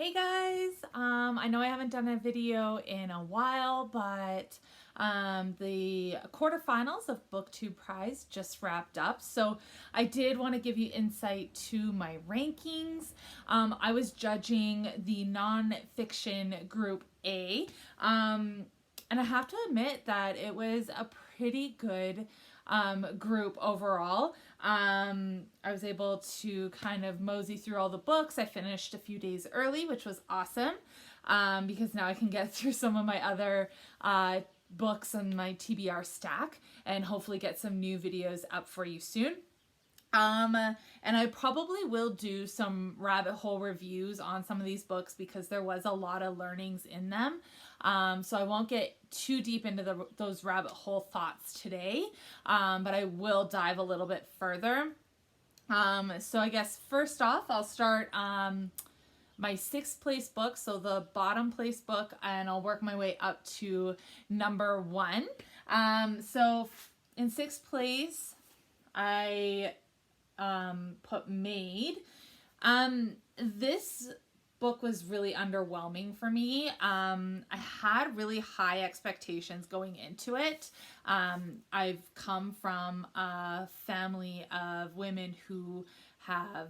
Hey guys, I know I haven't done a video in a while, but the quarterfinals of BookTube Prize just wrapped up. So I did want to give you insight to my rankings. I was judging the nonfiction group A, and I have to admit that it was a pretty good group overall. I was able to kind of mosey through all the books. I finished a few days early, which was awesome, because now I can get through some of my other books on my TBR stack and hopefully get some new videos up for you soon. And I probably will do some rabbit hole reviews on some of these books because there was a lot of learnings in them. So I won't get too deep into those rabbit hole thoughts today, but I will dive a little bit further. So I guess first off, I'll start my sixth place book, so the bottom place book, and I'll work my way up to number 1. So in sixth place, I put Maid. This book was really underwhelming for me. I had really high expectations going into it. I've come from a family of women who have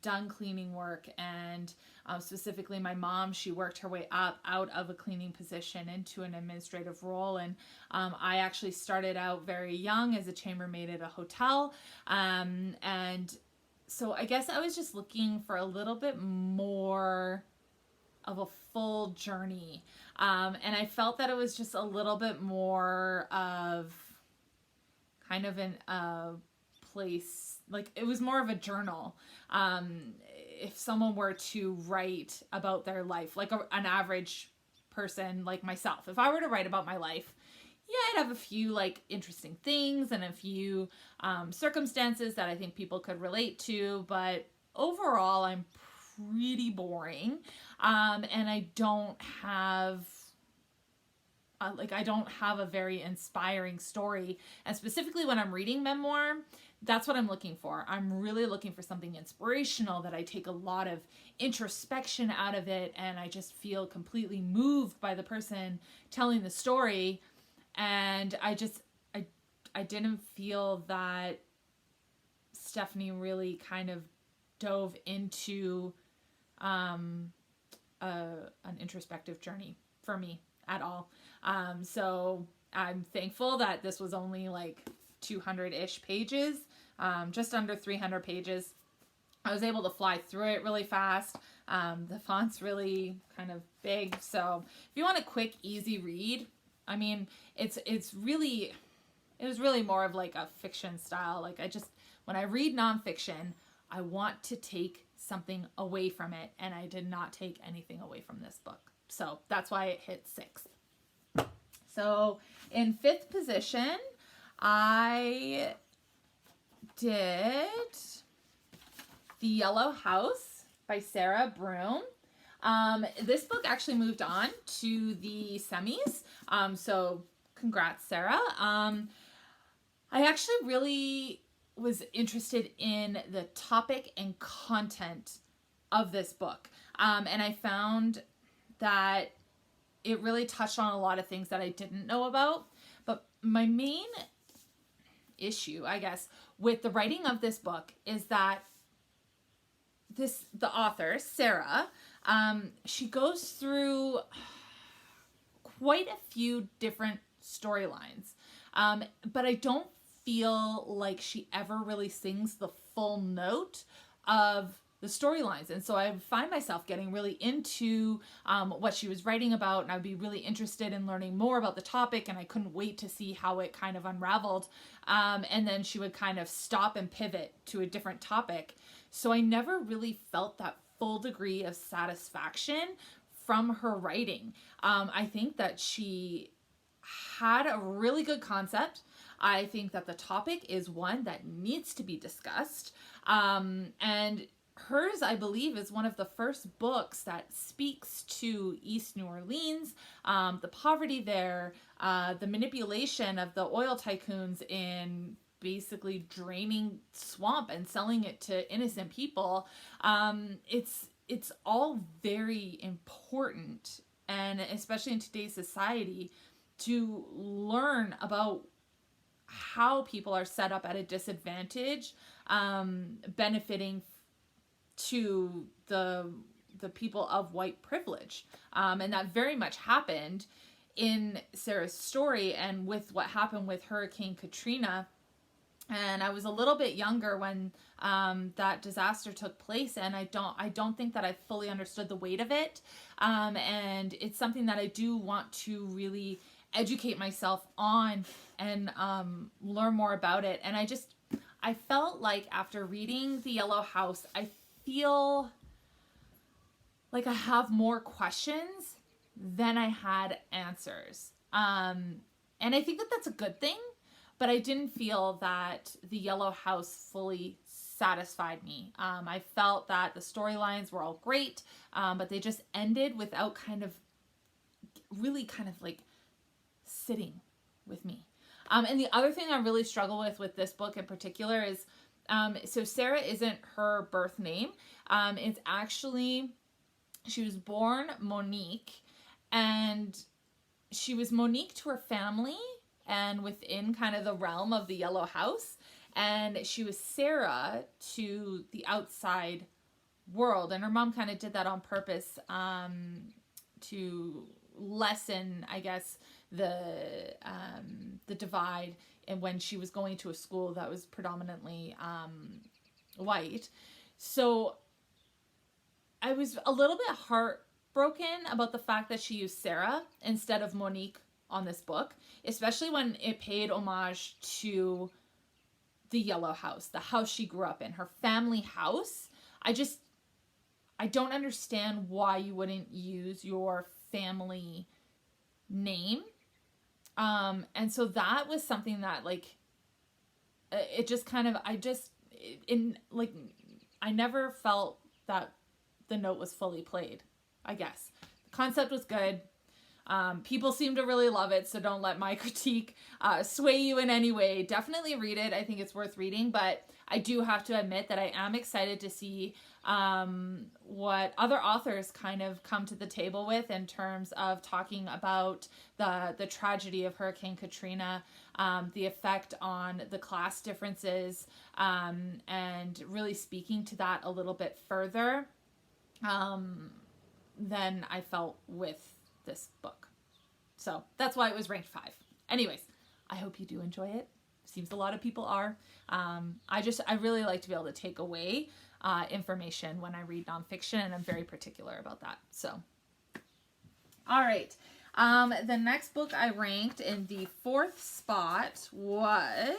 done cleaning work, and specifically my mom, she worked her way up out of a cleaning position into an administrative role, and I actually started out very young as a chambermaid at a hotel, and so I guess I was just looking for a little bit more of a full journey, and I felt that it was just a little bit more of kind of a place, like it was more of a journal. If someone were to write about their life, like an average person like myself, if I were to write about my life, yeah, I'd have a few like interesting things and a few circumstances that I think people could relate to, but overall I'm pretty boring, and I don't have a very inspiring story. And specifically when I'm reading memoir, that's what I'm looking for. I'm really looking for something inspirational that I take a lot of introspection out of it, and I just feel completely moved by the person telling the story. And I didn't feel that Stephanie really kind of dove into an introspective journey for me at all. So I'm thankful that this was only like 200-ish pages, just under 300 pages. I was able to fly through it really fast. The font's really kind of big, so if you want a quick, easy read, I mean, it was really more of like a fiction style. Like when I read nonfiction, I want to take something away from it, and I did not take anything away from this book. So that's why it hit 6th. So in 5th position, I did The Yellow House by Sarah Broom. This book actually moved on to the semis, so congrats, Sarah. I actually really was interested in the topic and content of this book, and I found that it really touched on a lot of things that I didn't know about. But my main issue, I guess, with the writing of this book is that the author, Sarah, she goes through quite a few different storylines, but I don't feel like she ever really sings the full note of the storylines. And so I find myself getting really into what she was writing about, and I'd be really interested in learning more about the topic, and I couldn't wait to see how it kind of unraveled. And then she would kind of stop and pivot to a different topic. So I never really felt that full degree of satisfaction from her writing. I think that she had a really good concept. I think that the topic is one that needs to be discussed. And hers, I believe, is one of the first books that speaks to East New Orleans, the poverty there, the manipulation of the oil tycoons in basically draining swamp and selling it to innocent people. it's all very important, and especially in today's society, to learn about how people are set up at a disadvantage, benefiting to the people of white privilege. And that very much happened in Sarah's story and with what happened with Hurricane Katrina. And I was a little bit younger when that disaster took place, and I don't think that I fully understood the weight of it. And it's something that I do want to really educate myself on and learn more about it. And I felt like after reading The Yellow House, I feel like I have more questions than I had answers. And I think that that's a good thing, but I didn't feel that The Yellow House fully satisfied me. I felt that the storylines were all great, but they just ended without really like sitting with me. And the other thing I really struggle with this book in particular is, so Sarah isn't her birth name. It's actually, she was born Monique, and she was Monique to her family and within kind of the realm of the Yellow House. And she was Sarah to the outside world. And her mom kind of did that on purpose to lessen, I guess, the divide. And when she was going to a school that was predominantly white. So I was a little bit heartbroken about the fact that she used Sarah instead of Monique on this book, especially when it paid homage to the Yellow House, the house she grew up in, her family house. I don't understand why you wouldn't use your family name. And so that was something that it just kind of, I never felt that the note was fully played, I guess. The concept was good. People seem to really love it, so don't let my critique sway you in any way. Definitely read it. I think it's worth reading, but I do have to admit that I am excited to see what other authors kind of come to the table with in terms of talking about the tragedy of Hurricane Katrina, the effect on the class differences, and really speaking to that a little bit further than I felt with this book. So that's why it was ranked 5. Anyways, I hope you do enjoy it. Seems a lot of people are. I really like to be able to take away information when I read nonfiction, and I'm very particular about that. So, all right. The next book I ranked in the 4th spot was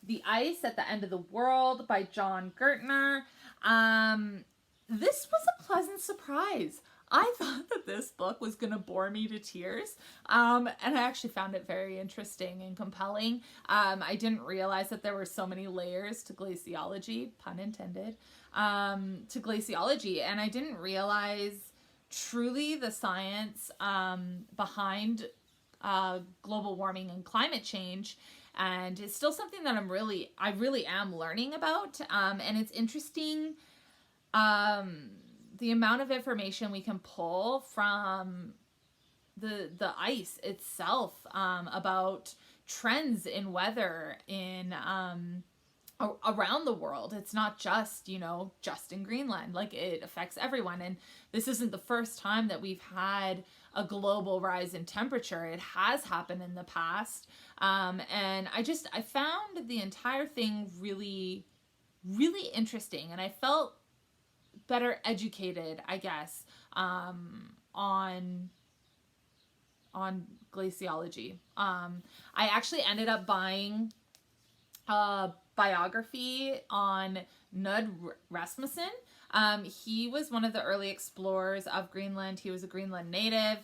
The Ice at the End of the World by Jon Gertner. This was a pleasant surprise. I thought that this book was going to bore me to tears, and I actually found it very interesting and compelling. I didn't realize that there were so many layers to glaciology, pun intended, to glaciology, and I didn't realize truly the science behind global warming and climate change. And it's still something that I really am learning about, and it's interesting. The amount of information we can pull from the ice itself, about trends in weather in around the world. It's not just, just in Greenland. It affects everyone. And this isn't the first time that we've had a global rise in temperature. It has happened in the past. And I found the entire thing really, really interesting. And I felt better educated, I guess, on glaciology. I actually ended up buying a biography on Knud Rasmussen. He was one of the early explorers of Greenland. He was a Greenland native.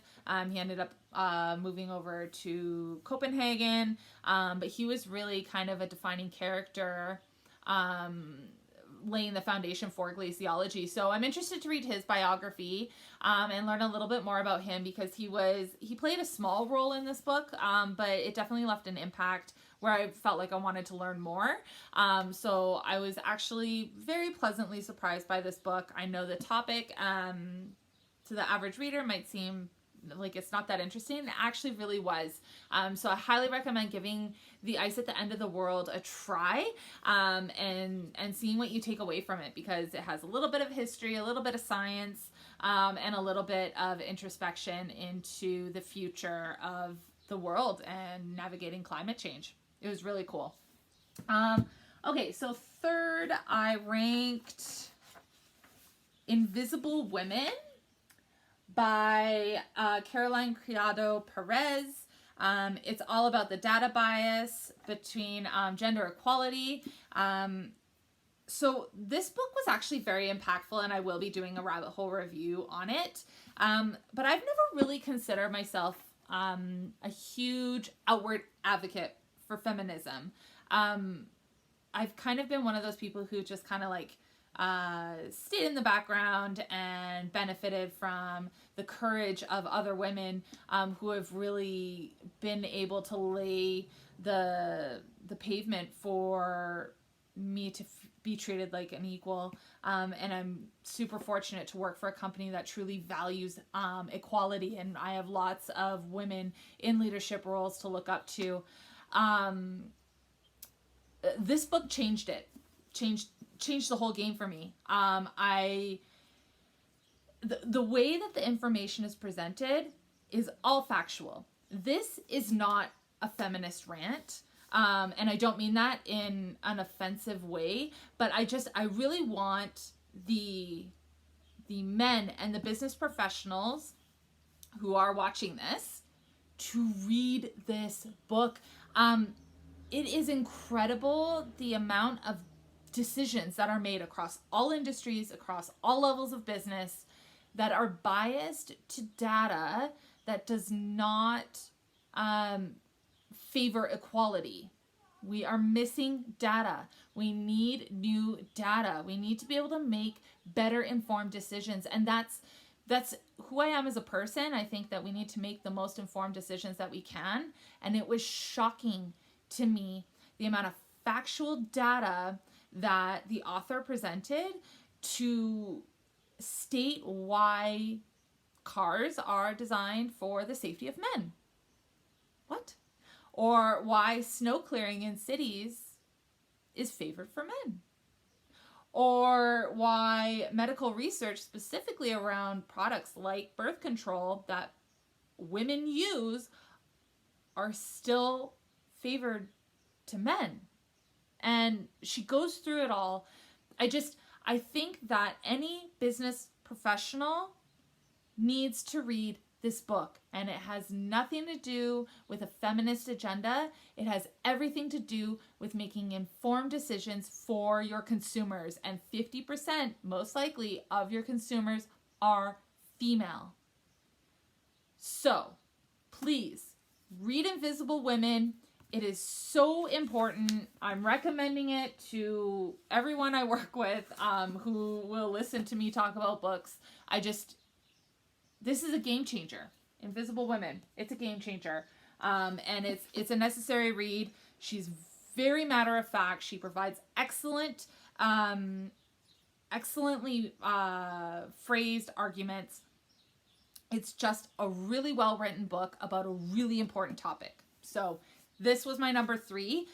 He ended up moving over to Copenhagen, but he was really kind of a defining character, laying the foundation for glaciology. So I'm interested to read his biography and learn a little bit more about him, because he played a small role in this book, but it definitely left an impact where I felt like I wanted to learn more. So I was actually very pleasantly surprised by this book. I know the topic to the average reader might seem like it's not that interesting. It actually really was. So I highly recommend giving The Ice at the End of the World a try, and seeing what you take away from it, because it has a little bit of history, a little bit of science, and a little bit of introspection into the future of the world and navigating climate change. It was really cool. Okay, so third I ranked Invisible Women by Criado Perez. It's all about the data bias between gender equality. So this book was actually very impactful, and I will be doing a rabbit hole review on it. But I've never really considered myself a huge outward advocate for feminism. I've kind of been one of those people who just kind of like stayed in the background and benefited from the courage of other women who have really been able to lay the pavement for me to be treated like an equal. And I'm super fortunate to work for a company that truly values equality, and I have lots of women in leadership roles to look up to. This book changed it. Changed the whole game for me. The way that the information is presented is all factual. This is not a feminist rant. And I don't mean that in an offensive way, but I really want the men and the business professionals who are watching this to read this book. It is incredible the amount of decisions that are made across all industries, across all levels of business, that are biased to data that does not favor equality. We are missing data. We need new data. We need to be able to make better informed decisions. And that's who I am as a person. I think that we need to make the most informed decisions that we can. And it was shocking to me the amount of factual data that the author presented to state why cars are designed for the safety of men. What? Or why snow clearing in cities is favored for men. Or why medical research specifically around products like birth control that women use are still favored to men. And she goes through it all. I think that any business professional needs to read this book, and it has nothing to do with a feminist agenda. It has everything to do with making informed decisions for your consumers, and 50% most likely of your consumers are female. So please read Invisible Women. It is so important. I'm recommending it to everyone I work with who will listen to me talk about books. This is a game changer. Invisible Women. It's a game changer. And it's a necessary read. She's very matter of fact. She provides excellently phrased arguments. It's just a really well-written book about a really important topic. So this was my number 3.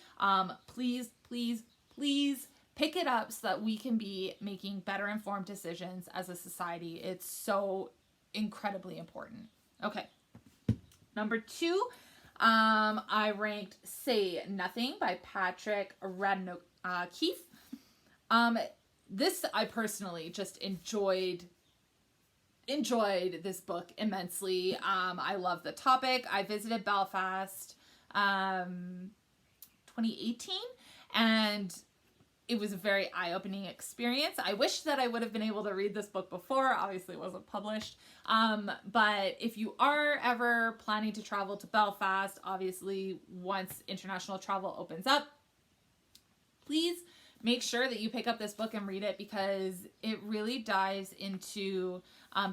Please, please, please pick it up so that we can be making better informed decisions as a society. It's so incredibly important. Okay. Number 2, I ranked Say Nothing by Patrick Radden. This I personally just enjoyed this book immensely. I love the topic. I visited Belfast 2018, and it was a very eye-opening experience. I wish that I would have been able to read this book before. Obviously, it wasn't published. But if you are ever planning to travel to Belfast, obviously, once international travel opens up, please make sure that you pick up this book and read it, because it really dives into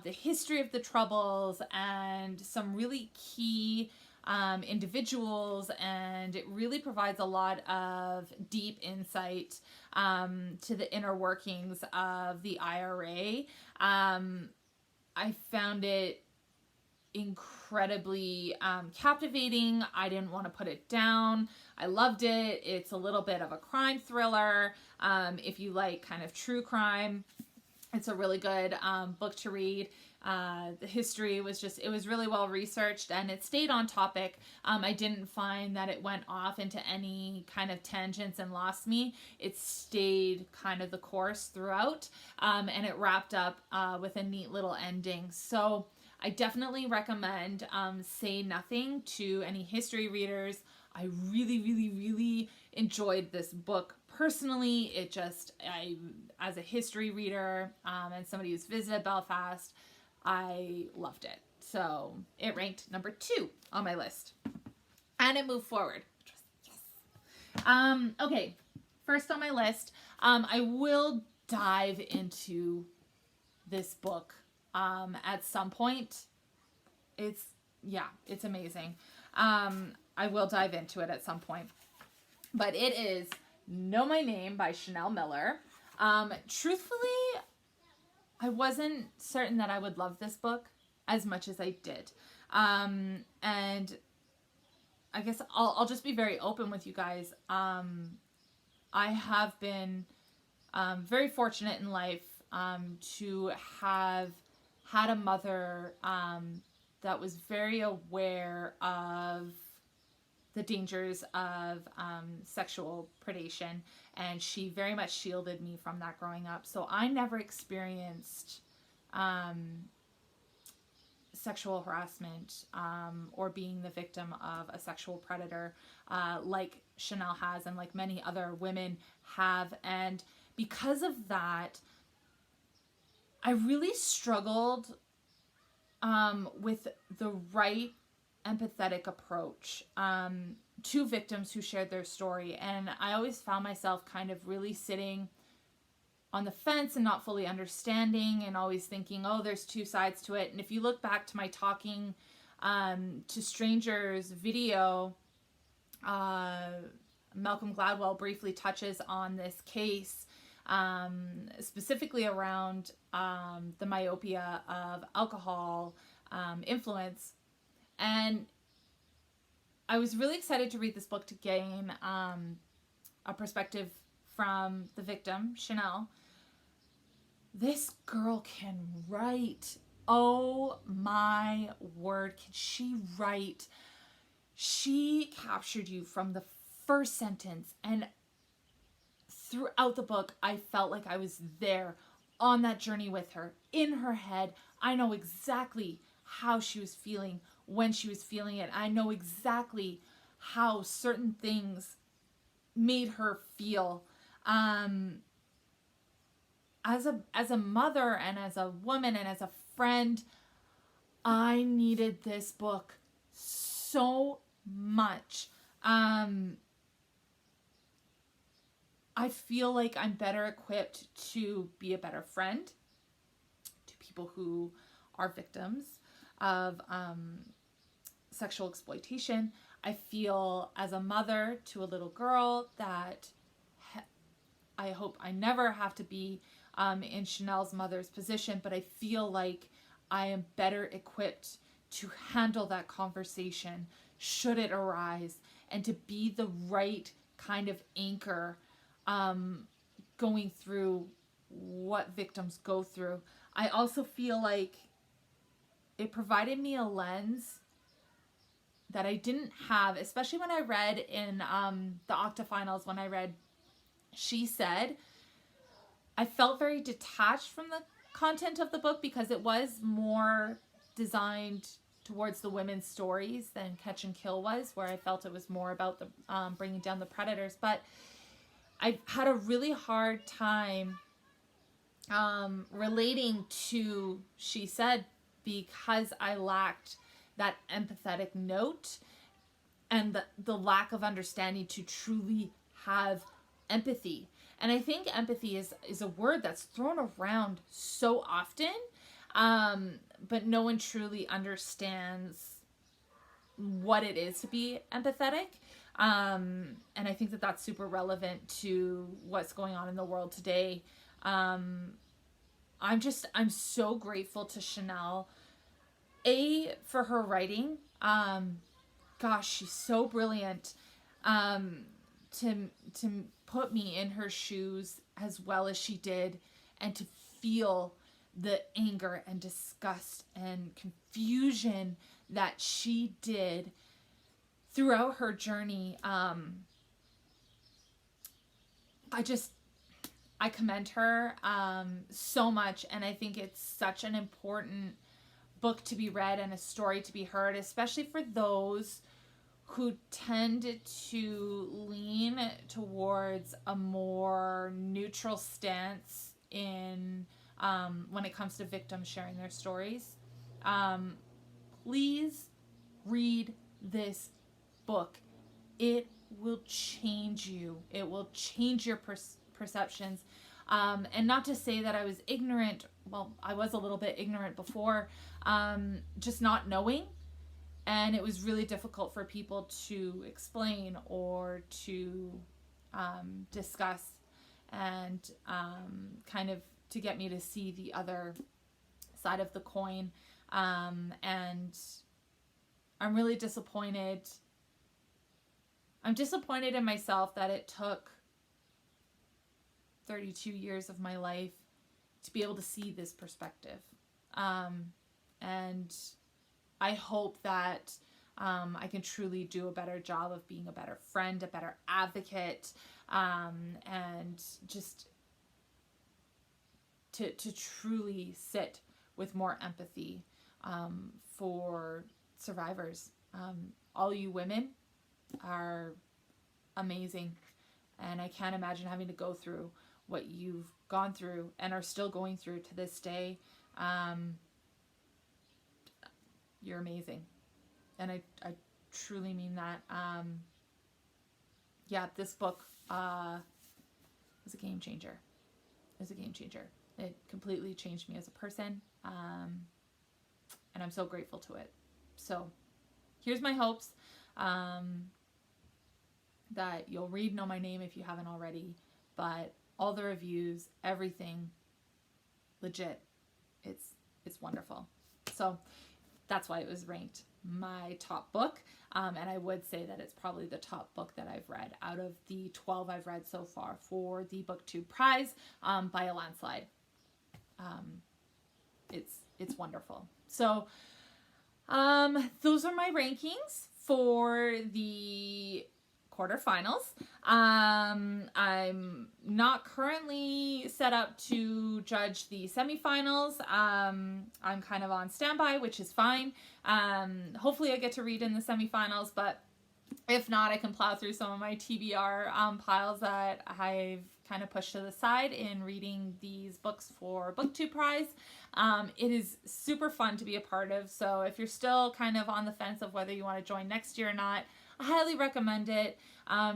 the history of the Troubles and some really key individuals, and it really provides a lot of deep insight to the inner workings of the IRA. I found it incredibly captivating. I didn't want to put it down. I loved it. It's a little bit of a crime thriller. If you like kind of true crime, it's a really good book to read. The history was just, it was really well researched, and it stayed on topic. I didn't find that it went off into any kind of tangents and lost me. It stayed kind of the course throughout, and it wrapped up with a neat little ending. So I definitely recommend Say Nothing to any history readers. I really, really, really enjoyed this book personally. It just, as a history reader and somebody who's visited Belfast, I loved it. So it ranked number 2 on my list. And it moved forward. Yes. Okay, first on my list, I will dive into this book at some point. It's amazing. I will dive into it at some point. But it is Know My Name by Chanel Miller. Truthfully, I wasn't certain that I would love this book as much as I did. And I guess I'll just be very open with you guys. I have been very fortunate in life to have had a mother that was very aware of the dangers of sexual predation, and she very much shielded me from that growing up. So I never experienced sexual harassment or being the victim of a sexual predator like Chanel has, and like many other women have. And because of that, I really struggled with the right empathetic approach to victims who shared their story. And I always found myself kind of really sitting on the fence and not fully understanding, and always thinking, oh, there's two sides to it. And if you look back to my Talking to Strangers video, Malcolm Gladwell briefly touches on this case, specifically around the myopia of alcohol influence. And I was really excited to read this book to gain a perspective from the victim, Chanel. This girl can write. Oh my word, can she write? She captured you from the first sentence, and throughout the book, I felt like I was there on that journey with her, in her head. I know exactly how she was feeling when she was feeling it. I know exactly how certain things made her feel. As a mother and as a woman and as a friend, I needed this book so much. I feel like I'm better equipped to be a better friend to people who are victims of sexual exploitation. I feel as a mother to a little girl that I hope I never have to be in Chanel's mother's position, but I feel like I am better equipped to handle that conversation should it arise, and to be the right kind of anchor going through what victims go through. I also feel like it provided me a lens that I didn't have, especially when I read in the Octafinals, when I read She Said. I felt very detached from the content of the book because it was more designed towards the women's stories than Catch and Kill was, where I felt it was more about the bringing down the predators. But I had a really hard time relating to She Said because I lacked that empathetic note and the lack of understanding to truly have empathy. And I think empathy is a word that's thrown around so often, but no one truly understands what it is to be empathetic. And I think that that's super relevant to what's going on in the world today. I'm so grateful to Chanel, for her writing. Gosh, she's so brilliant. To put me in her shoes as well as she did, and to feel the anger and disgust and confusion that she did throughout her journey. I commend her so much, and I think it's such an important book to be read and a story to be heard, especially for those who tend to lean towards a more neutral stance in when it comes to victims sharing their stories. Please read this book. It will change you. It will change your perceptions. And not to say that I was ignorant. Well, I was a little bit ignorant before, just not knowing. And it was really difficult for people to explain or to discuss, and kind of to get me to see the other side of the coin. And I'm really disappointed. I'm disappointed in myself that it took 32 years of my life to be able to see this perspective. And I hope that I can truly do a better job of being a better friend, a better advocate, and just to truly sit with more empathy for survivors. All you women are amazing, and I can't imagine having to go through what you've gone through and are still going through to this day. You're amazing, and I truly mean that. Yeah, this book was a game changer. It was a game changer. It completely changed me as a person, and I'm so grateful to it. So here's my hopes, that you'll read Know My Name if you haven't already, but all the reviews, everything, legit, it's wonderful. So that's why it was ranked my top book, and I would say that it's probably the top book that I've read out of the 12 I've read so far for the BookTube prize, by a landslide. It's wonderful. So those are my rankings for the quarterfinals. I'm not currently set up to judge the semifinals. I'm kind of on standby, which is fine. Hopefully I get to read in the semifinals, but if not, I can plow through some of my TBR piles that I've kind of pushed to the side in reading these books for BookTube prize. It is super fun to be a part of, so if you're still kind of on the fence of whether you want to join next year or not, I highly recommend it.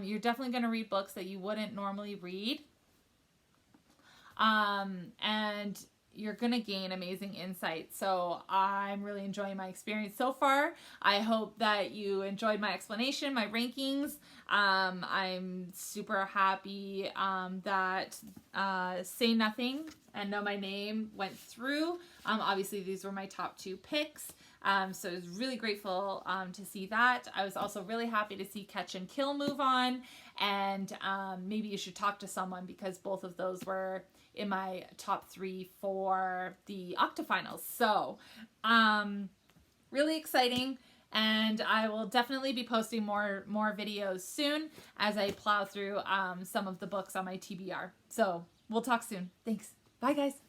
You're definitely going to read books that you wouldn't normally read. And you're going to gain amazing insight. So I'm really enjoying my experience so far. I hope that you enjoyed my explanation, my rankings. I'm super happy that Say Nothing and Know My Name went through. Obviously, these were my top two picks. So I was really grateful to see that. I was also really happy to see Catch and Kill move on. And maybe you should talk to someone, because both of those were in my top 3 for the octafinals. So really exciting. And I will definitely be posting more videos soon as I plow through some of the books on my TBR. So we'll talk soon. Thanks. Bye, guys.